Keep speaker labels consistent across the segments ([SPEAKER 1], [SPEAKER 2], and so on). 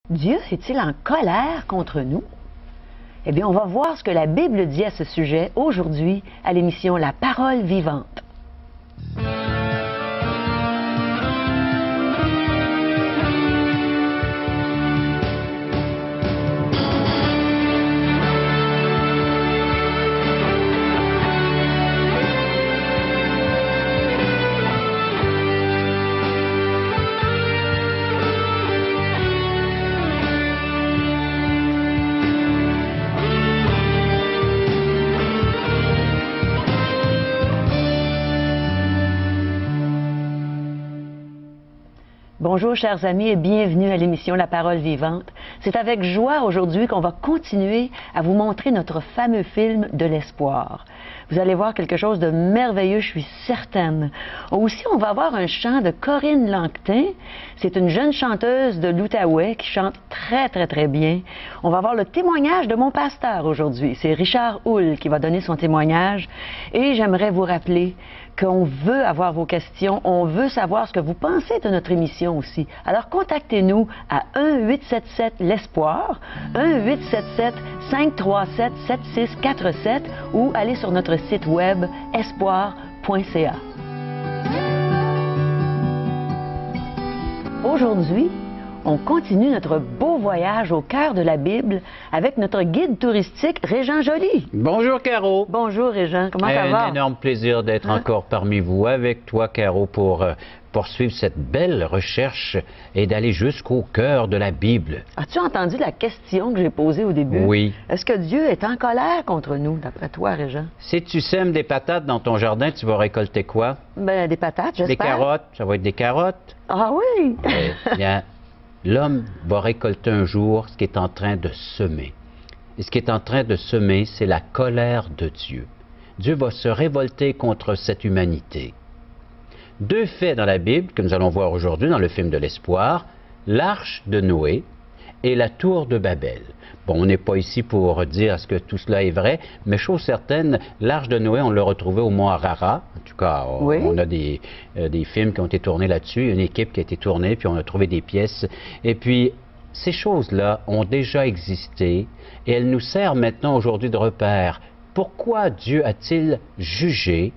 [SPEAKER 1] Dieu est-il en colère contre nous? Eh bien, on va voir ce que la Bible dit à ce sujet aujourd'hui à l'émission La Parole vivante. Bonjour chers amis et bienvenue à l'émission La Parole vivante. C'est avec joie aujourd'hui qu'on va continuer à vous montrer notre fameux film de l'espoir. Vous allez voir quelque chose de merveilleux, je suis certaine. Aussi, on va avoir un chant de Corinne Langtin. C'est une jeune chanteuse de l'Outaouais qui chante très bien. On va avoir le témoignage de mon pasteur aujourd'hui. C'est Richard Houle qui va donner son témoignage. Et j'aimerais vous rappeler qu'on veut avoir vos questions, on veut savoir ce que vous pensez de notre émission aussi. Alors contactez-nous à 1-877-L'Espoir, 1-877-537-7647 ou allez sur notre site web espoir.ca. Aujourd'hui, on continue notre beau voyage au cœur de la Bible avec notre guide touristique, Régent Joly.
[SPEAKER 2] Bonjour, Caro.
[SPEAKER 1] Bonjour, Régent. Comment ça va?
[SPEAKER 2] Un énorme plaisir d'être encore parmi vous, avec toi, Caro, pour poursuivre cette belle recherche et d'aller jusqu'au cœur de la Bible.
[SPEAKER 1] As-tu entendu la question que j'ai posée au début?
[SPEAKER 2] Oui.
[SPEAKER 1] Est-ce que Dieu est en colère contre nous, d'après toi, Régent?
[SPEAKER 2] Si tu sèmes des patates dans ton jardin, tu vas récolter quoi?
[SPEAKER 1] Ben, des patates, j'espère.
[SPEAKER 2] Des carottes. Ça va être des carottes.
[SPEAKER 1] Ah oui!
[SPEAKER 2] Bien. L'homme va récolter un jour ce qu'il est en train de semer. Et ce qu'il est en train de semer, c'est la colère de Dieu. Dieu va se révolter contre cette humanité. Deux faits dans la Bible que nous allons voir aujourd'hui dans le film de l'espoir, l'arche de Noé et la tour de Babel. Bon, on n'est pas ici pour dire est-ce que tout cela est vrai, mais chose certaine, l'arche de Noé, on l'a retrouvée au mont Ararat. En tout cas, on a des films qui ont été tournés là-dessus, une équipe qui a été tournée, puis on a trouvé des pièces. Et puis, ces choses-là ont déjà existé et elles nous servent maintenant aujourd'hui de repère. Pourquoi Dieu a-t-il jugé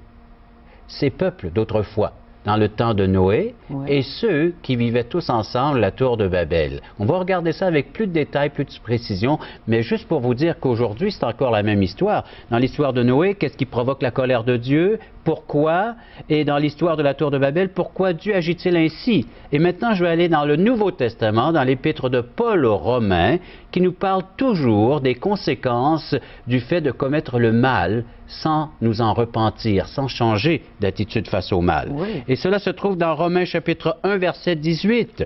[SPEAKER 2] ces peuples d'autrefois dans le temps de Noé, et ceux qui vivaient tous ensemble la tour de Babel? On va regarder ça avec plus de détails, plus de précision, mais juste pour vous dire qu'aujourd'hui, c'est encore la même histoire. Dans l'histoire de Noé, qu'est-ce qui provoque la colère de Dieu? Pourquoi? Et dans l'histoire de la tour de Babel, pourquoi Dieu agit-il ainsi? Et maintenant, je vais aller dans le Nouveau Testament, dans l'épître de Paul aux Romains, qui nous parle toujours des conséquences du fait de commettre le mal sans nous en repentir, sans changer d'attitude face au mal.
[SPEAKER 1] Oui.
[SPEAKER 2] Et cela se trouve dans Romains chapitre 1, verset 18.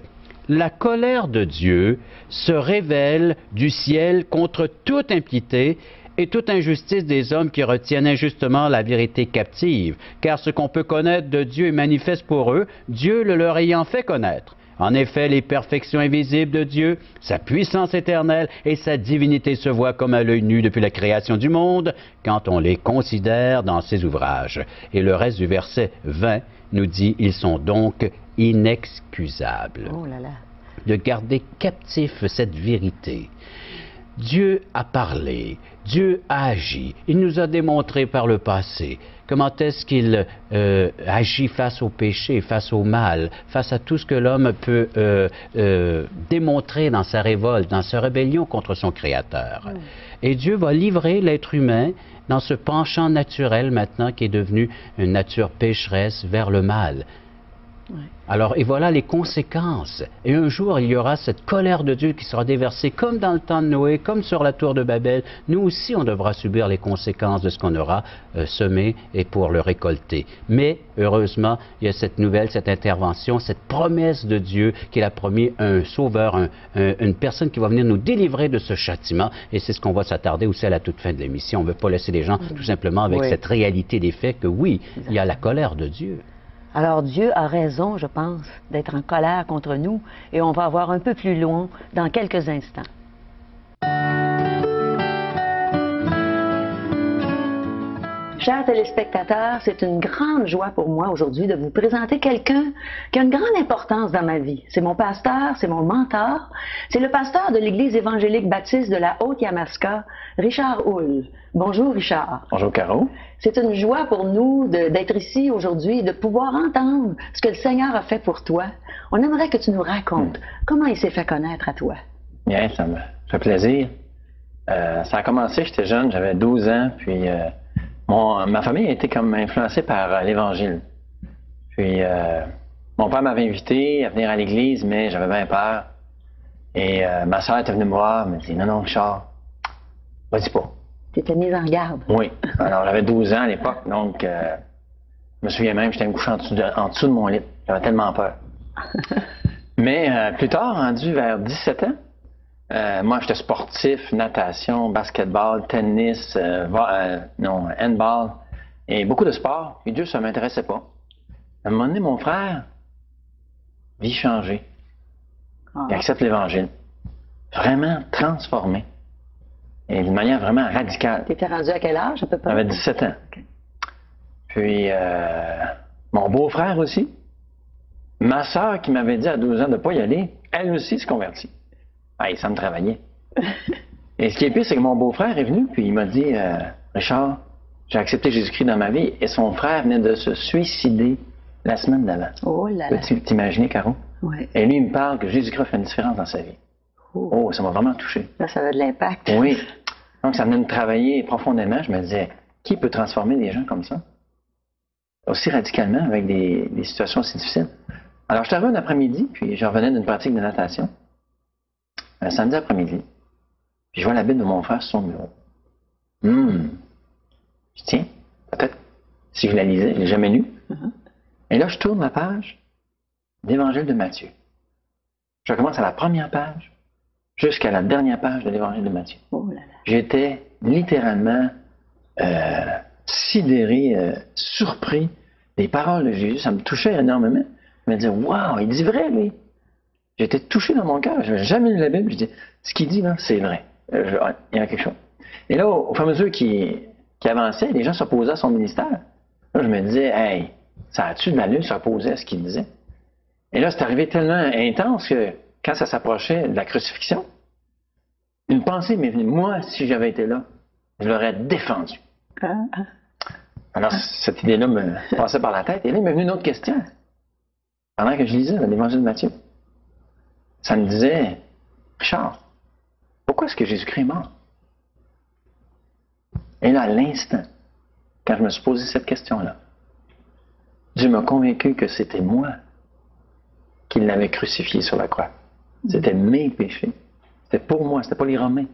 [SPEAKER 2] La colère de Dieu se révèle du ciel contre toute impiété et toute injustice des hommes qui retiennent injustement la vérité captive. Car ce qu'on peut connaître de Dieu est manifeste pour eux, Dieu le leur ayant fait connaître. En effet, les perfections invisibles de Dieu, sa puissance éternelle et sa divinité se voient comme à l'œil nu depuis la création du monde, quand on les considère dans ses ouvrages. Et le reste du verset 20 nous dit, ils sont donc inexcusables.
[SPEAKER 1] Oh là là.
[SPEAKER 2] De garder captif cette vérité. Dieu a parlé, Dieu a agi, il nous a démontré par le passé comment est-ce qu'il agit face au péché, face au mal, face à tout ce que l'homme peut démontrer dans sa révolte, dans sa rébellion contre son Créateur. Et Dieu va livrer l'être humain dans ce penchant naturel maintenant qui est devenu une nature pécheresse vers le mal. Alors, et voilà les conséquences. Et un jour, il y aura cette colère de Dieu qui sera déversée comme dans le temps de Noé, comme sur la tour de Babel. Nous aussi, on devra subir les conséquences de ce qu'on aura semé et pour le récolter. Mais, heureusement, il y a cette nouvelle, cette intervention, cette promesse de Dieu qu'il a promis un sauveur, une personne qui va venir nous délivrer de ce châtiment. Et c'est ce qu'on va s'attarder aussi à la toute fin de l'émission. On ne veut pas laisser les gens tout simplement avec cette réalité des faits que oui, il y a la colère de Dieu.
[SPEAKER 1] Alors Dieu a raison, je pense, d'être en colère contre nous, et on va voir un peu plus loin dans quelques instants. Chers téléspectateurs, c'est une grande joie pour moi aujourd'hui de vous présenter quelqu'un qui a une grande importance dans ma vie. C'est mon pasteur, c'est mon mentor. C'est le pasteur de l'Église évangélique baptiste de la Haute-Yamaska, Richard Houle. Bonjour Richard.
[SPEAKER 3] Bonjour Caro.
[SPEAKER 1] C'est une joie pour nous d'être ici aujourd'hui et de pouvoir entendre ce que le Seigneur a fait pour toi. On aimerait que tu nous racontes comment il s'est fait connaître à toi.
[SPEAKER 3] Bien, ça me fait plaisir. Ça a commencé, j'étais jeune, j'avais 12 ans, puis ma famille a été comme influencée par l'Évangile. Puis mon père m'avait invité à venir à l'église, mais j'avais bien peur. Et ma soeur était venue me voir, elle m'a dit « Non, non, Richard, vas-y pas. »
[SPEAKER 1] Tu étais mise en garde.
[SPEAKER 3] Oui. Alors j'avais 12 ans à l'époque, donc je me souviens même, j'étais couché en dessous de mon lit. J'avais tellement peur. Mais plus tard, rendu vers 17 ans, moi, j'étais sportif, natation, basketball, tennis, handball, et beaucoup de sports. Et Dieu, ça ne m'intéressait pas. À un moment donné, mon frère, vie changée. Il accepte l'Évangile. Vraiment transformé. Et d'une manière vraiment radicale.
[SPEAKER 1] Tu étais rendu à quel âge à peu près?
[SPEAKER 3] J'avais 17 ans.
[SPEAKER 1] Okay.
[SPEAKER 3] Puis, mon beau-frère aussi. Ma sœur qui m'avait dit à 12 ans de ne pas y aller, elle aussi se convertit. Ah, ça me travaillait. Et ce qui est pire, c'est que mon beau-frère est venu, puis il m'a dit Richard, j'ai accepté Jésus-Christ dans ma vie, et son frère venait de se suicider la semaine d'avant.
[SPEAKER 1] Oh là là.
[SPEAKER 3] Peux-tu t'imaginer, Caro?
[SPEAKER 1] Oui.
[SPEAKER 3] Et lui, il me parle que Jésus-Christ a fait une différence dans sa vie. Oh, ça m'a vraiment touché.
[SPEAKER 1] Là, ça avait de l'impact.
[SPEAKER 3] Oui. Donc, ça venait me travailler profondément. Je me disais, qui peut transformer des gens comme ça? Aussi radicalement, avec des situations aussi difficiles. Alors, je suis arrivé un après-midi, puis je revenais d'une pratique de natation. Un samedi après-midi, puis je vois la Bible de mon frère sur son bureau. Je dis, tiens, peut-être, si je la lisais, je ne l'ai jamais lue. Et là, je tourne la page d'Évangile de Matthieu. Je commence à la première page jusqu'à la dernière page de l'Évangile de Matthieu.
[SPEAKER 1] Oh là là. J'étais
[SPEAKER 3] littéralement sidéré, surpris des paroles de Jésus. Ça me touchait énormément. Je me disais, waouh, il dit vrai, lui. J'étais touché dans mon cœur. Je n'avais jamais lu la Bible. Je dis, ce qu'il dit là, c'est vrai. Il y a quelque chose. Et là, au fur et à mesure qu'il avançait, les gens s'opposaient à son ministère. Là, je me disais, hey, ça a-tu de l'allure de s'opposer à ce qu'il disait? Et là, c'est arrivé tellement intense que quand ça s'approchait de la crucifixion, une pensée m'est venue. Moi, si j'avais été là, je l'aurais défendu. Alors, cette idée-là me passait par la tête. Et là, il m'est venu une autre question. Pendant que je lisais l'Évangile de Matthieu. Ça me disait, Richard, pourquoi est-ce que Jésus-Christ est mort? Et là, à l'instant, quand je me suis posé cette question-là, Dieu m'a convaincu que c'était moi qui l'avais crucifié sur la croix. C'était mes péchés. C'était pour moi, c'était pas les Romains.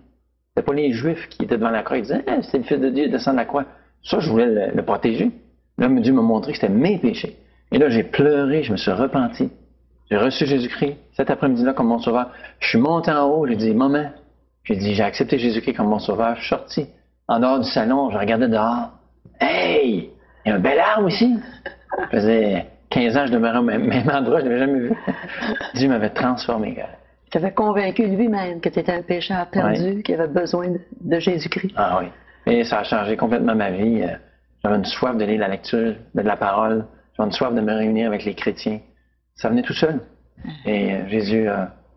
[SPEAKER 3] C'était pas les Juifs qui étaient devant la croix et disaient, hey, c'est le Fils de Dieu, descend de la croix. Ça, je voulais le protéger. Là, Dieu m'a montré que c'était mes péchés. Et là, j'ai pleuré, je me suis repenti. J'ai reçu Jésus-Christ cet après-midi-là comme mon sauveur. Je suis monté en haut, j'ai dit, maman, j'ai accepté Jésus-Christ comme mon sauveur. Je suis sorti en dehors du salon, je regardais dehors. Hey, il y a un bel arbre ici. Ça faisait 15 ans que je demeurais au même endroit, je ne l'avais jamais vu. Dieu m'avait transformé, gars.
[SPEAKER 1] Il t'avait convaincu lui-même que tu étais un pécheur perdu, qui avait besoin de Jésus-Christ.
[SPEAKER 3] Ah oui. Et ça a changé complètement ma vie. J'avais une soif de lire la lecture, de la parole. J'avais une soif de me réunir avec les chrétiens. Ça venait tout seul. Et Jésus,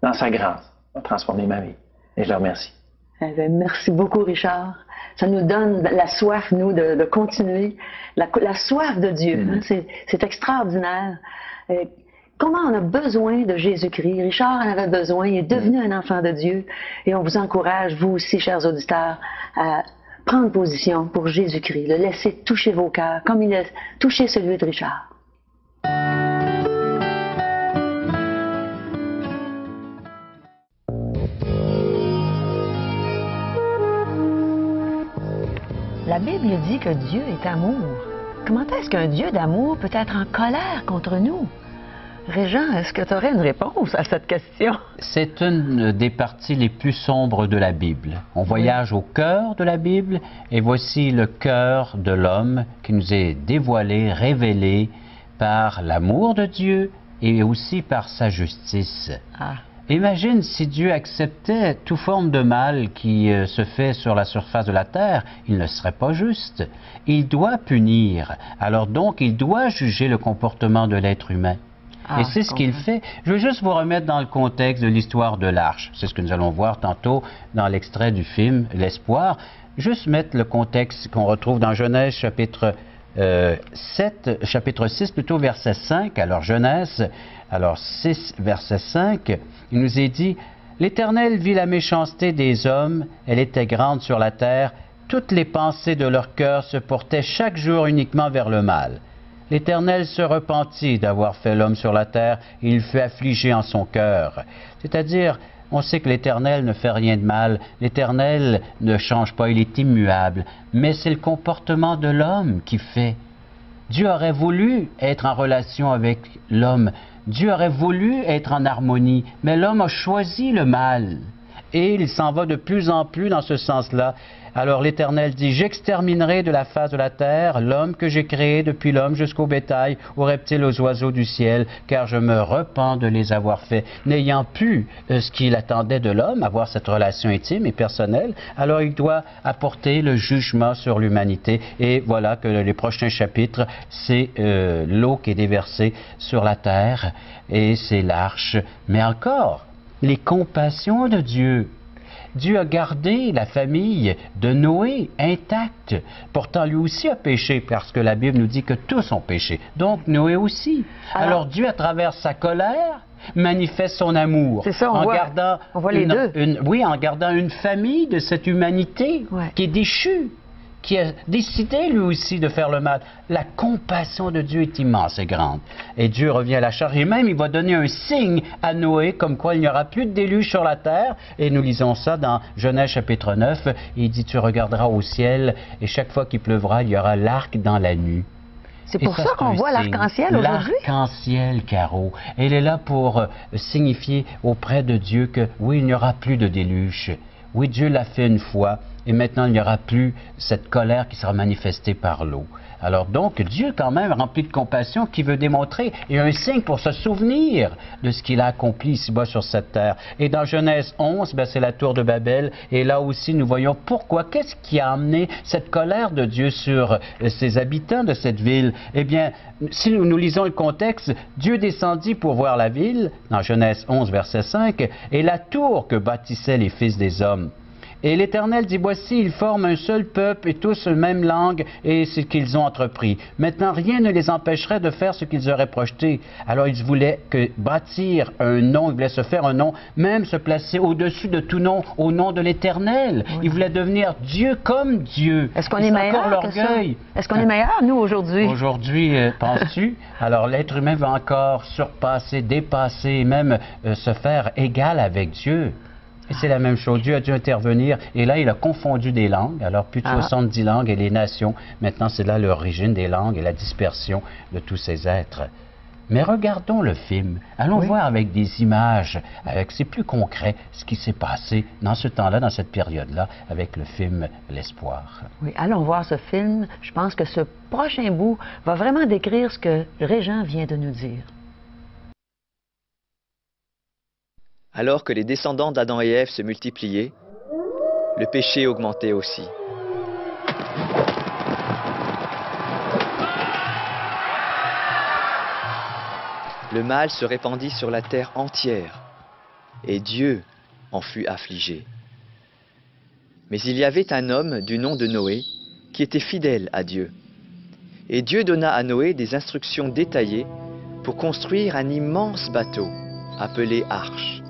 [SPEAKER 3] dans sa grâce, a transformé ma vie. Et je le remercie.
[SPEAKER 1] Eh bien, merci beaucoup, Richard. Ça nous donne la soif, nous, de continuer. La soif de Dieu. Hein? C'est extraordinaire. Comment on a besoin de Jésus-Christ. Richard en avait besoin. Il est devenu un enfant de Dieu. Et on vous encourage, vous aussi, chers auditeurs, à prendre position pour Jésus-Christ. Le laisser toucher vos cœurs, comme il a touché celui de Richard. La Bible dit que Dieu est amour. Comment est-ce qu'un Dieu d'amour peut être en colère contre nous? Régent, est-ce que tu aurais une réponse à cette question?
[SPEAKER 2] C'est une des parties les plus sombres de la Bible. On voyage au cœur de la Bible et voici le cœur de l'homme qui nous est dévoilé, révélé par l'amour de Dieu et aussi par sa justice. Imagine si Dieu acceptait toute forme de mal qui se fait sur la surface de la terre, il ne serait pas juste. Il doit punir. Alors donc, il doit juger le comportement de l'être humain. Et c'est ce qu'il fait. Je veux juste vous remettre dans le contexte de l'histoire de l'Arche. C'est ce que nous allons voir tantôt dans l'extrait du film L'Espoir. Juste mettre le contexte qu'on retrouve dans Genèse chapitre 6 plutôt, verset 5. Alors Genèse, 6, verset 5, il nous est dit « L'Éternel vit la méchanceté des hommes, elle était grande sur la terre, toutes les pensées de leur cœur se portaient chaque jour uniquement vers le mal. L'Éternel se repentit d'avoir fait l'homme sur la terre, et il fut affligé en son cœur. » C'est-à-dire, on sait que l'Éternel ne fait rien de mal, l'Éternel ne change pas, il est immuable, mais c'est le comportement de l'homme qui fait. Dieu aurait voulu être en relation avec l'homme, Dieu aurait voulu être en harmonie, mais l'homme a choisi le mal. Et il s'en va de plus en plus dans ce sens-là. Alors l'Éternel dit, « J'exterminerai de la face de la terre l'homme que j'ai créé depuis l'homme jusqu'au bétail, aux reptiles, aux oiseaux du ciel, car je me repens de les avoir faits. » N'ayant pu ce qu'il attendait de l'homme, avoir cette relation intime et personnelle, alors il doit apporter le jugement sur l'humanité. Et voilà que les prochains chapitres, c'est l'eau qui est déversée sur la terre, et c'est l'arche. Mais encore, les compassions de Dieu. Dieu a gardé la famille de Noé intacte. Pourtant, lui aussi a péché, parce que la Bible nous dit que tous ont péché. Donc, Noé aussi. Alors Dieu, à travers sa colère, manifeste son amour.
[SPEAKER 1] C'est ça, on voit les deux.
[SPEAKER 2] En gardant une famille de cette humanité qui est déchue, qui a décidé lui aussi de faire le mal. La compassion de Dieu est immense et grande. Et Dieu revient à la charge. Et même, il va donner un signe à Noé, comme quoi il n'y aura plus de déluge sur la terre. Et nous lisons ça dans Genèse chapitre 9. Il dit, tu regarderas au ciel, et chaque fois qu'il pleuvra, il y aura l'arc dans la nue.
[SPEAKER 1] C'est pour ça qu'on voit l'arc-en-ciel aujourd'hui?
[SPEAKER 2] L'arc-en-ciel, Caro. Elle est là pour signifier auprès de Dieu que, oui, il n'y aura plus de déluge. Oui, Dieu l'a fait une fois. Et maintenant, il n'y aura plus cette colère qui sera manifestée par l'eau. Alors donc, Dieu quand même rempli de compassion qui veut démontrer, et un signe pour se souvenir de ce qu'il a accompli ici-bas sur cette terre. Et dans Genèse 11, c'est la tour de Babel, et là aussi nous voyons pourquoi, qu'est-ce qui a amené cette colère de Dieu sur ses habitants de cette ville. Eh bien, si nous lisons le contexte, Dieu descendit pour voir la ville, dans Genèse 11, verset 5, et la tour que bâtissaient les fils des hommes. Et l'Éternel dit, voici, ils forment un seul peuple et tous une même langue, et c'est ce qu'ils ont entrepris. Maintenant, rien ne les empêcherait de faire ce qu'ils auraient projeté. Alors, ils voulaient bâtir un nom, ils voulaient se faire un nom, même se placer au-dessus de tout nom, au nom de l'Éternel. Oui. Ils voulaient devenir Dieu comme Dieu.
[SPEAKER 1] Est-ce qu'on est meilleur que ça? Est-ce qu'on est meilleur, nous, aujourd'hui?
[SPEAKER 2] Aujourd'hui, penses-tu? Alors, l'être humain va encore surpasser, dépasser, même se faire égal avec Dieu. Et c'est la même chose. Dieu a dû intervenir et là, il a confondu des langues. Alors, plus de 70 langues et les nations. Maintenant, c'est là l'origine des langues et la dispersion de tous ces êtres. Mais regardons le film. Allons voir avec des images, c'est plus concret ce qui s'est passé dans ce temps-là, dans cette période-là, avec le film L'Espoir.
[SPEAKER 1] Oui, allons voir ce film. Je pense que ce prochain bout va vraiment décrire ce que Régent vient de nous dire.
[SPEAKER 4] Alors que les descendants d'Adam et Ève se multipliaient, le péché augmentait aussi. Le mal se répandit sur la terre entière, et Dieu en fut affligé. Mais il y avait un homme du nom de Noé qui était fidèle à Dieu. Et Dieu donna à Noé des instructions détaillées pour construire un immense bateau appelé Arche.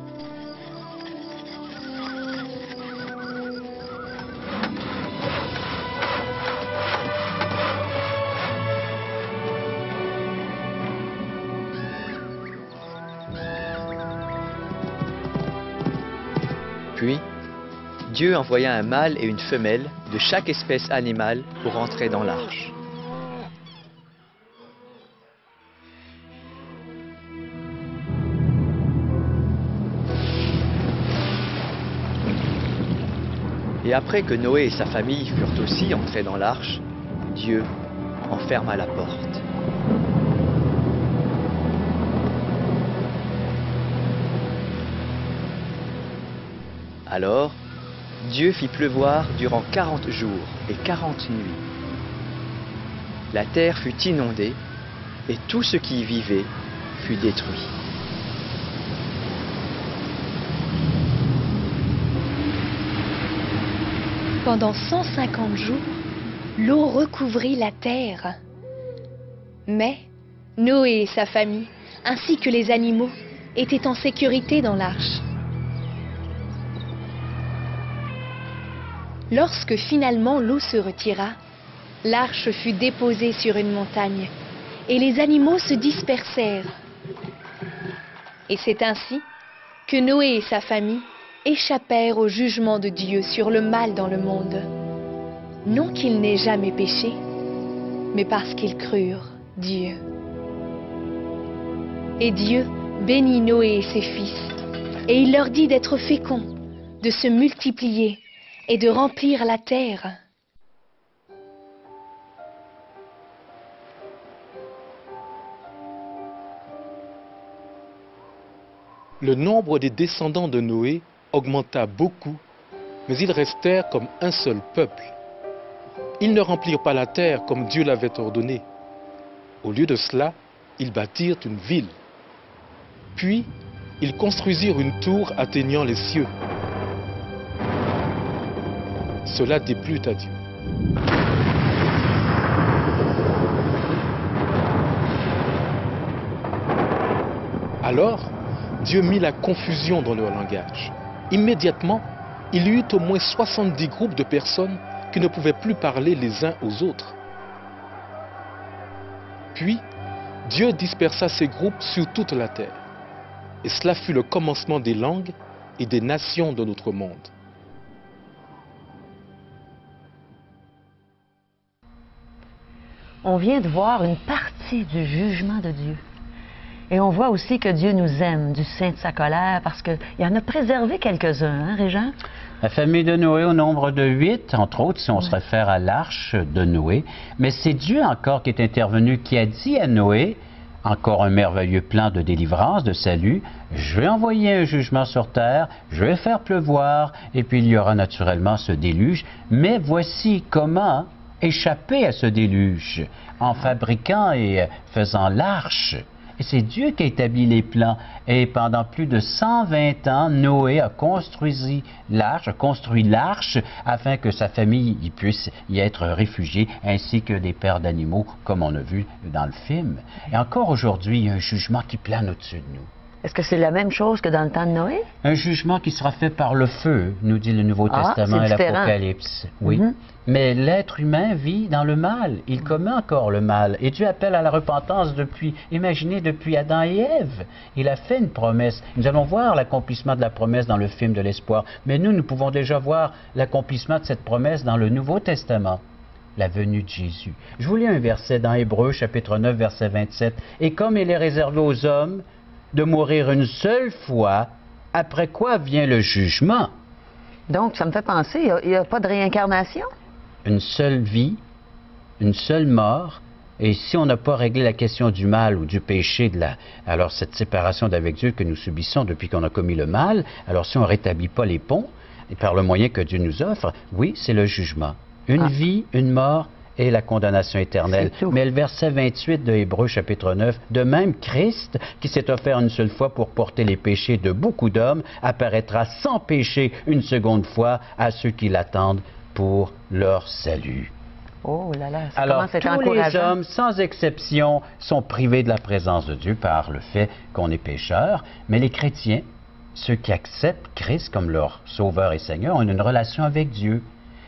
[SPEAKER 4] Puis, Dieu envoya un mâle et une femelle de chaque espèce animale pour entrer dans l'arche. Et après que Noé et sa famille furent aussi entrés dans l'arche, Dieu en ferma la porte. Alors, Dieu fit pleuvoir durant 40 jours et 40 nuits. La terre fut inondée et tout ce qui y vivait fut détruit.
[SPEAKER 5] Pendant 150 jours, l'eau recouvrit la terre. Mais Noé et sa famille, ainsi que les animaux, étaient en sécurité dans l'arche. Lorsque finalement l'eau se retira, l'arche fut déposée sur une montagne et les animaux se dispersèrent. Et c'est ainsi que Noé et sa famille échappèrent au jugement de Dieu sur le mal dans le monde. Non qu'ils n'aient jamais péché, mais parce qu'ils crurent Dieu. Et Dieu bénit Noé et ses fils, et il leur dit d'être féconds, de se multiplier et de remplir la terre.
[SPEAKER 6] Le nombre des descendants de Noé augmenta beaucoup, mais ils restèrent comme un seul peuple. Ils ne remplirent pas la terre comme Dieu l'avait ordonné. Au lieu de cela, ils bâtirent une ville. Puis, ils construisirent une tour atteignant les cieux. Cela déplut à Dieu. Alors, Dieu mit la confusion dans leur langage. Immédiatement, il y eut au moins 70 groupes de personnes qui ne pouvaient plus parler les uns aux autres. Puis, Dieu dispersa ces groupes sur toute la terre. Et cela fut le commencement des langues et des nations de notre monde.
[SPEAKER 1] On vient de voir une partie du jugement de Dieu. Et on voit aussi que Dieu nous aime du sein de sa colère parce qu'il en a préservé quelques-uns, hein, Régent?
[SPEAKER 2] La famille de Noé au nombre de 8, entre autres, si on se réfère à l'arche de Noé. Mais c'est Dieu encore qui est intervenu, qui a dit à Noé, encore un merveilleux plan de délivrance, de salut, je vais envoyer un jugement sur terre, je vais faire pleuvoir, et puis il y aura naturellement ce déluge. Mais voici comment échapper à ce déluge, en fabriquant et faisant l'arche. Et c'est Dieu qui a établi les plans. Et pendant plus de 120 ans, Noé a construit l'arche afin que sa famille y puisse y être réfugiée, ainsi que des pères d'animaux, comme on a vu dans le film. Et encore aujourd'hui, il y a un jugement qui plane au-dessus de nous.
[SPEAKER 1] Est-ce que c'est la même chose que dans le temps de Noé?
[SPEAKER 2] Un jugement qui sera fait par le feu, nous dit le Nouveau Testament et l'Apocalypse. Oui. Mais l'être humain vit dans le mal. Il commet encore le mal. Et Dieu appelle à la repentance imaginez, depuis Adam et Ève. Il a fait une promesse. Nous allons voir l'accomplissement de la promesse dans le film de l'espoir. Mais nous pouvons déjà voir l'accomplissement de cette promesse dans le Nouveau Testament. La venue de Jésus. Je vous lis un verset dans Hébreux, chapitre 9, verset 27. « Et comme il est réservé aux hommes de mourir une seule fois, après quoi vient le jugement. »
[SPEAKER 1] Donc, ça me fait penser, il n'y a pas de réincarnation?
[SPEAKER 2] Une seule vie, une seule mort, et si on n'a pas réglé la question du mal ou du péché, alors cette séparation d'avec Dieu que nous subissons depuis qu'on a commis le mal, alors si on ne rétablit pas les ponts, et par le moyen que Dieu nous offre, oui, c'est le jugement. Une vie, une mort, et la condamnation éternelle. Mais le verset 28 de Hébreux chapitre 9, de même Christ, qui s'est offert une seule fois pour porter les péchés de beaucoup d'hommes, apparaîtra sans péché une seconde fois à ceux qui l'attendent pour leur salut.
[SPEAKER 1] Oh là là, ça
[SPEAKER 2] alors,
[SPEAKER 1] commence à être
[SPEAKER 2] tous
[SPEAKER 1] encourageant.
[SPEAKER 2] les hommes, sans exception, sont privés de la présence de Dieu par le fait qu'on est pécheur, mais les chrétiens, ceux qui acceptent Christ comme leur sauveur et Seigneur, ont une relation avec Dieu.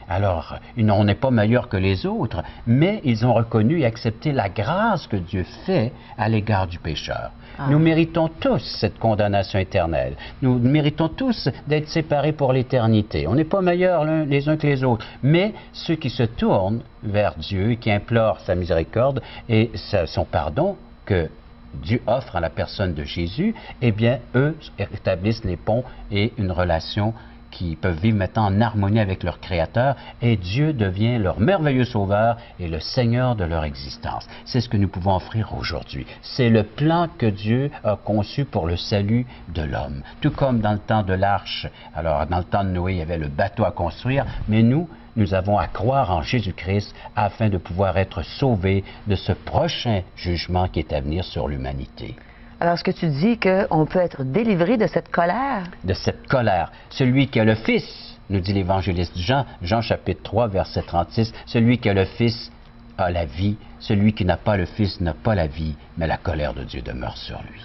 [SPEAKER 2] Alors, on n'est pas meilleur que les autres, mais ils ont reconnu et accepté la grâce que Dieu fait à l'égard du pécheur. Nous méritons tous cette condamnation éternelle. Nous méritons tous d'être séparés pour l'éternité. On n'est pas meilleurs les uns que les autres, mais ceux qui se tournent vers Dieu et qui implorent sa miséricorde et son pardon que Dieu offre à la personne de Jésus, eh bien, eux établissent les ponts et une relation qui peuvent vivre maintenant en harmonie avec leur Créateur, et Dieu devient leur merveilleux Sauveur et le Seigneur de leur existence. C'est ce que nous pouvons offrir aujourd'hui. C'est le plan que Dieu a conçu pour le salut de l'homme. Tout comme dans le temps de l'Arche. Alors, dans le temps de Noé, il y avait le bateau à construire, mais nous avons à croire en Jésus-Christ afin de pouvoir être sauvés de ce prochain jugement qui est à venir sur l'humanité.
[SPEAKER 1] Alors, est-ce que tu dis qu'on peut être délivré de cette colère?
[SPEAKER 2] De cette colère. Celui qui a le Fils, nous dit l'évangéliste Jean, Jean chapitre 3, verset 36, celui qui a le Fils a la vie, celui qui n'a pas le Fils n'a pas la vie, mais la colère de Dieu demeure sur lui.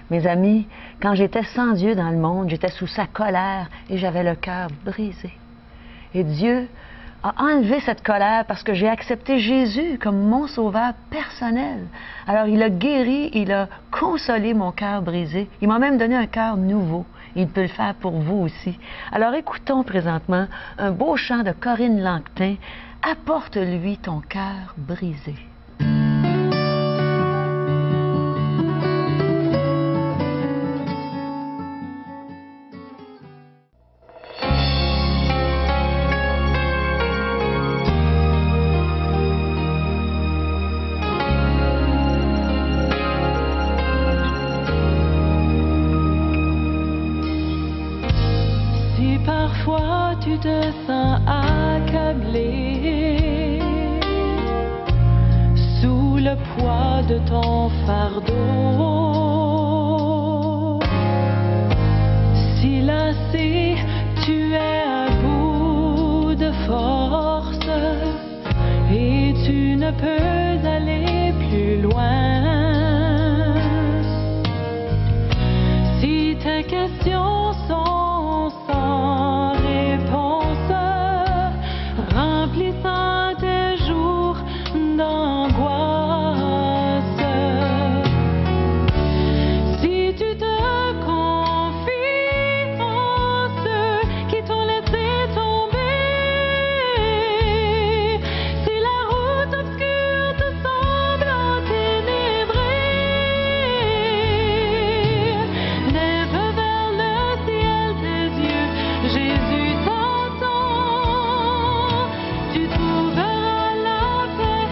[SPEAKER 1] Mes amis, quand j'étais sans Dieu dans le monde, j'étais sous sa colère et j'avais le cœur brisé. Et Dieu a enlevé cette colère parce que j'ai accepté Jésus comme mon sauveur personnel. Alors, il a guéri, il a consolé mon cœur brisé. Il m'a même donné un cœur nouveau. Il peut le faire pour vous aussi. Alors, écoutons présentement un beau chant de Corinne Langtin. Apporte-lui ton cœur brisé.
[SPEAKER 7] Parfois tu te sens accablé sous le poids de ton fardeau. Si lassé, tu es à bout de force et tu ne peux aller plus loin. Si tes questions sont sans réponse, remplissant tes jours d'angoisse. Si tu te confies en ceux qui t'ont laissé tomber, si la route obscure te semble enténébrée, lève vers le ciel tes yeux, Jésus t'entend. Tu trouveras la paix,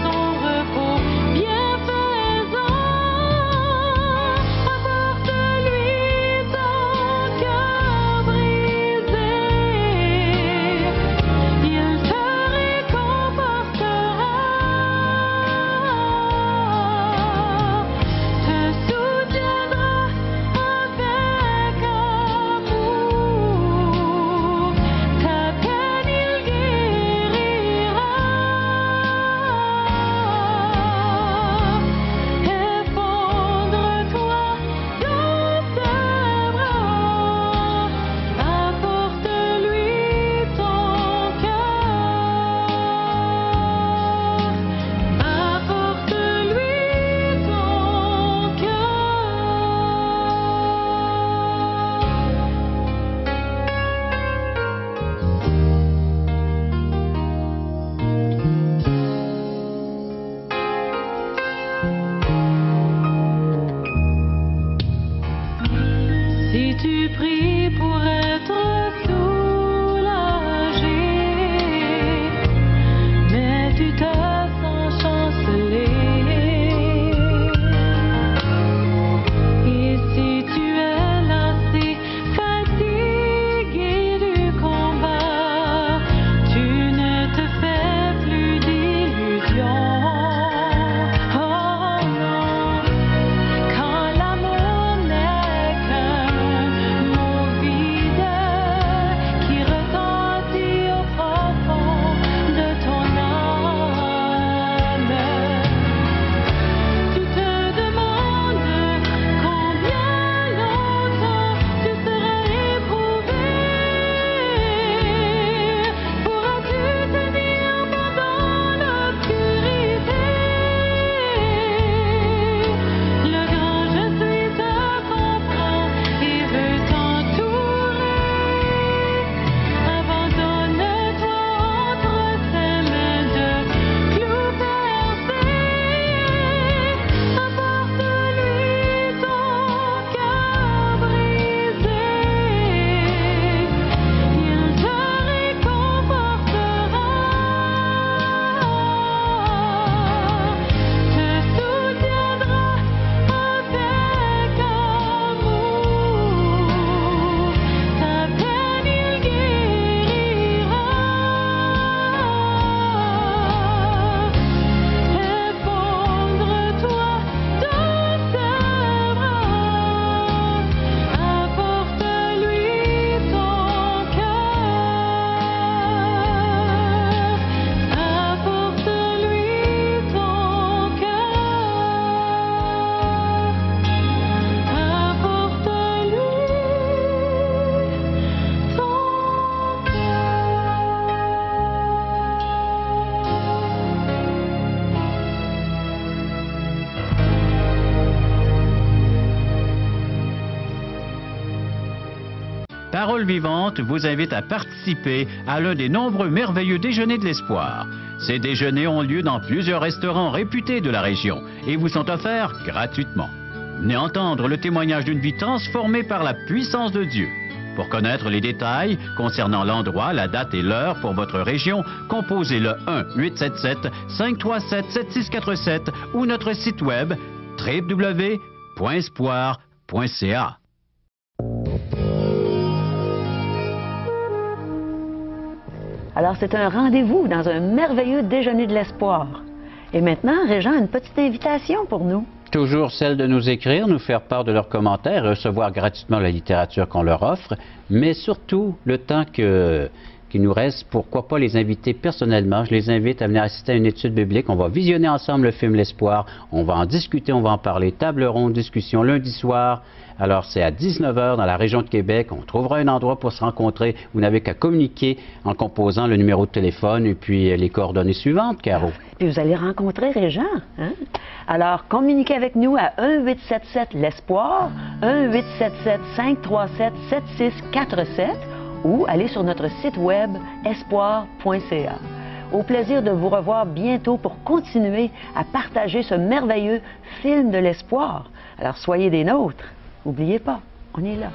[SPEAKER 7] son repos bienfaisant. Apporte-lui ton cœur brisé, il te réconfortera, te soutiendra avec amour, ta peine il guérira. Effondre-toi dans ses bras, apporte-lui ton cœur, apporte-lui ton Si tu pries pour être soulagé, mais tu te sens chanceler, et si tu es lassé, fatigué du combat, tu ne te fais plus d'illusions. Oh non, quand l'amour n'est qu'un mot vide,
[SPEAKER 8] Parole Vivante vous invite à participer à l'un des nombreux merveilleux déjeuners de l'espoir. Ces déjeuners ont lieu dans plusieurs restaurants réputés de la région et vous sont offerts gratuitement. Venez entendre le témoignage d'une vie transformée par la puissance de Dieu. Pour connaître les détails concernant l'endroit, la date et l'heure pour votre région, composez le 1-877-537-7647 ou notre site web www.espoir.ca.
[SPEAKER 1] Alors, c'est un rendez-vous dans un merveilleux déjeuner de l'espoir. Et maintenant, Régent a une petite invitation pour nous.
[SPEAKER 2] Toujours celle de nous écrire, nous faire part de leurs commentaires, recevoir gratuitement la littérature qu'on leur offre, mais surtout, le temps qu'il nous reste, pourquoi pas les inviter personnellement. Je les invite à venir assister à une étude biblique. On va visionner ensemble le film L'Espoir. On va en discuter, on va en parler. Table ronde, discussion lundi soir. Alors, c'est à 19h dans la région de Québec. On trouvera un endroit pour se rencontrer. Vous n'avez qu'à communiquer en composant le numéro de téléphone et puis les coordonnées suivantes, Caro.
[SPEAKER 1] Puis vous allez rencontrer Régent. Hein? Alors, communiquez avec nous à 1-877-l'Espoir, 1-877-537-7647 ou allez sur notre site web espoir.ca. Au plaisir de vous revoir bientôt pour continuer à partager ce merveilleux film de l'espoir. Alors, soyez des nôtres. N'oubliez pas, on est là.